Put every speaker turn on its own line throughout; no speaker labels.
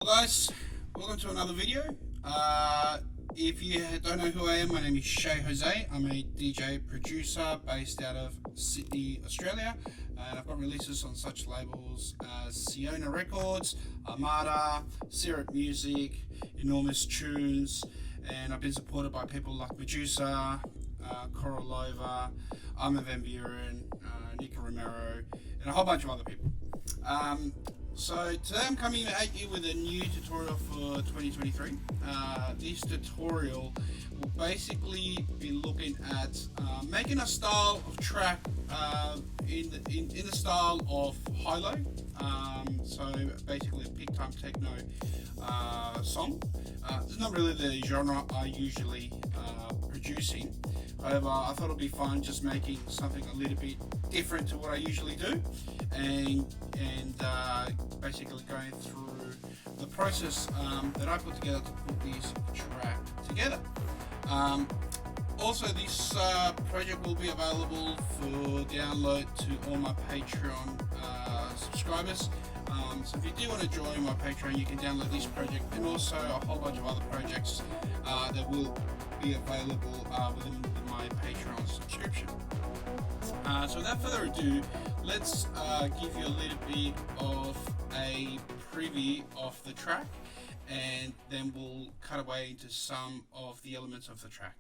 Hello guys, welcome to another video. If you don't know who I am, my name is Shay Jose. I'm a DJ producer based out of Sydney, Australia, and I've got releases on such labels as Siona Records, Armada, Syrup Music, Enormous Tunes, and I've been supported by people like Medusa, Korolova, Armin van Buren, Nico Romero, and a whole bunch of other people. So today I'm coming at you with a new tutorial for 2023. This tutorial will basically be looking at making a style of track in the style of high-low. So basically a peak time techno song. It's not really the genre I usually producing. However, I thought it'd be fun just making something a little bit different to what I usually do, and basically going through the process that I put together to put this track together. Also, this project will be available for download to all my Patreon subscribers. So if you do want to join my Patreon, you can download this project and also a whole bunch of other projects that will be available within my Patreon subscription. So without further ado, let's give you a little bit of a preview of the track, and then we'll cut away into some of the elements of the track.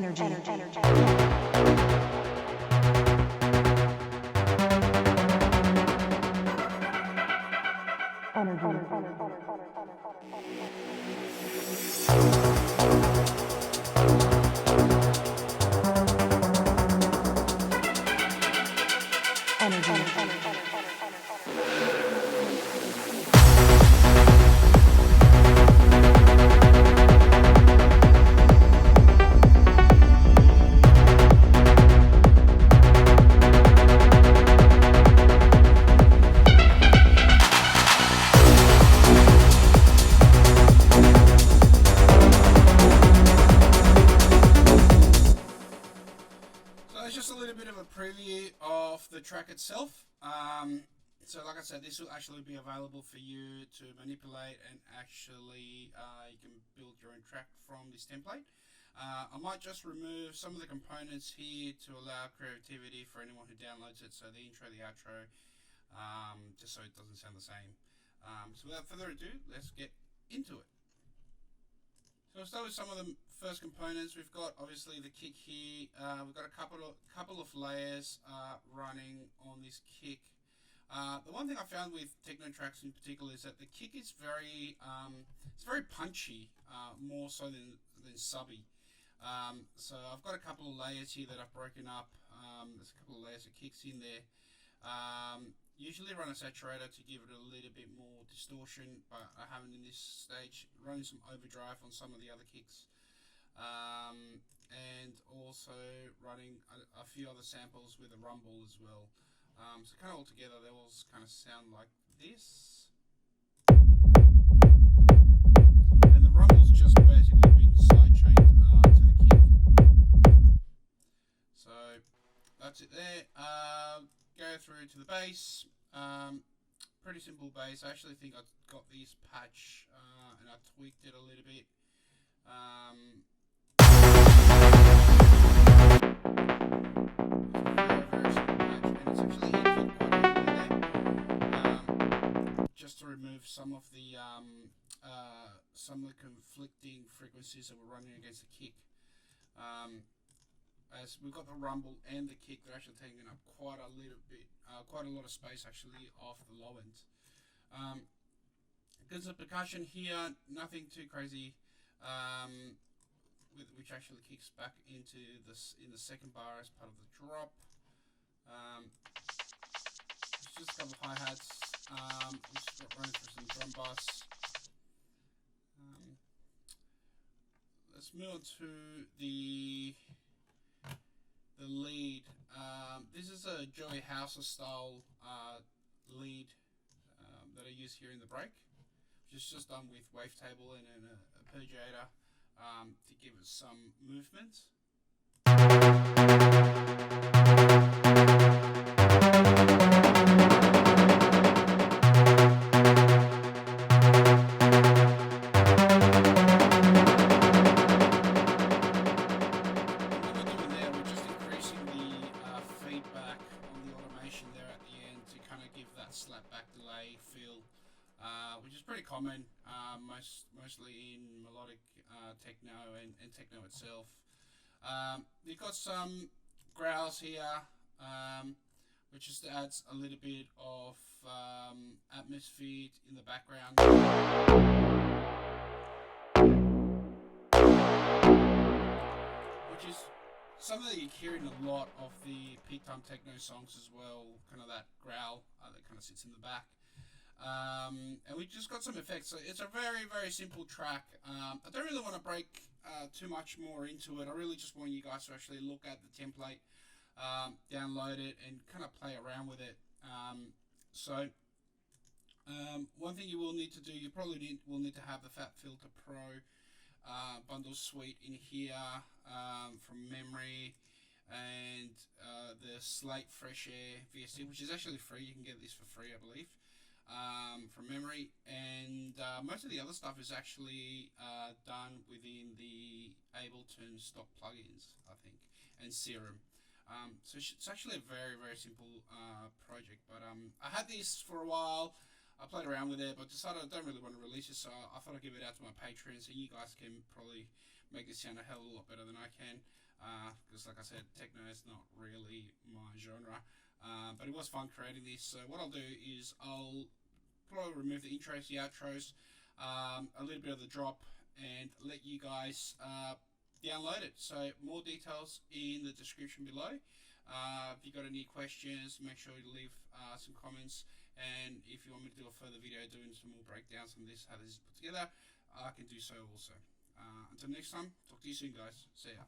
Energy.
Preview of the track itself. So like I said, this will actually be available for you to manipulate, and actually you can build your own track from this template. I might just remove some of the components here to allow creativity for anyone who downloads it, so the intro, the outro, just so it doesn't sound the same. So without further ado, let's get into it. So we'll start with some of the first components. We've got obviously the kick here. We've got a couple of layers running on this kick The one thing I found with techno tracks in particular is that the kick is it's very punchy, more so than subby. So I've got a couple of layers here that I've broken up. There's a couple of layers of kicks in there. Usually run a saturator to give it a little bit more distortion, but I haven't in this stage. Running some overdrive on some of the other kicks. And also running a few other samples with a rumble as well. So kind of all together, they all kind of sound like this. And the rumble's just basically being sidechained to the kick. So that's it there. Go through to the bass. Pretty simple bass. I actually think I got this patch and I tweaked it a little bit. Just to remove some of the conflicting frequencies that we're running against the kick. As we've got the rumble and the kick, they're actually taking up quite a lot of space actually off the low end. There's a percussion here, nothing too crazy, which actually kicks back into this in the second bar as part of the drop. It's just a couple of hi-hats. Just running through some drum bass. Let's move on to the lead. This is a Joey Hauser style lead that I use here in the break, which is just done with wavetable and a percussion to give it some movement. Slapback delay feel, which is pretty common, mostly in melodic techno and techno itself. You've got some growls here, which just adds a little bit of atmosphere in the background. Which is something that you hear in a lot of the peak time techno songs as well, kind of that growl that kind of sits in the back. And we just got some effects. So it's a very, very simple track. I don't really want to break too much more into it. I really just want you guys to actually look at the template, download it, and kind of play around with it. One thing you will need to do, you probably will need to have the Fat Filter Pro bundle suite in here from memory, and the Slate Fresh Air VST, which is actually free. You can get this for free, I believe, from memory. And most of the other stuff is actually done within the Ableton stock plugins, I think, and Serum. So it's actually a very, very simple project. But I had this for a while. I played around with it, but decided I don't really want to release it, so I thought I'd give it out to my Patreon, so you guys can probably make this sound a hell of a lot better than I can, because like I said, techno is not really my genre, but it was fun creating this. So what I'll do is I'll probably remove the intros, the outros, a little bit of the drop, and let you guys download it. So more details in the description below. If you got any questions, make sure you leave some comments. And if you want me to do a further video doing some more breakdowns on this, how this is put together, I can do so also. Until next time, talk to you soon, guys. See ya.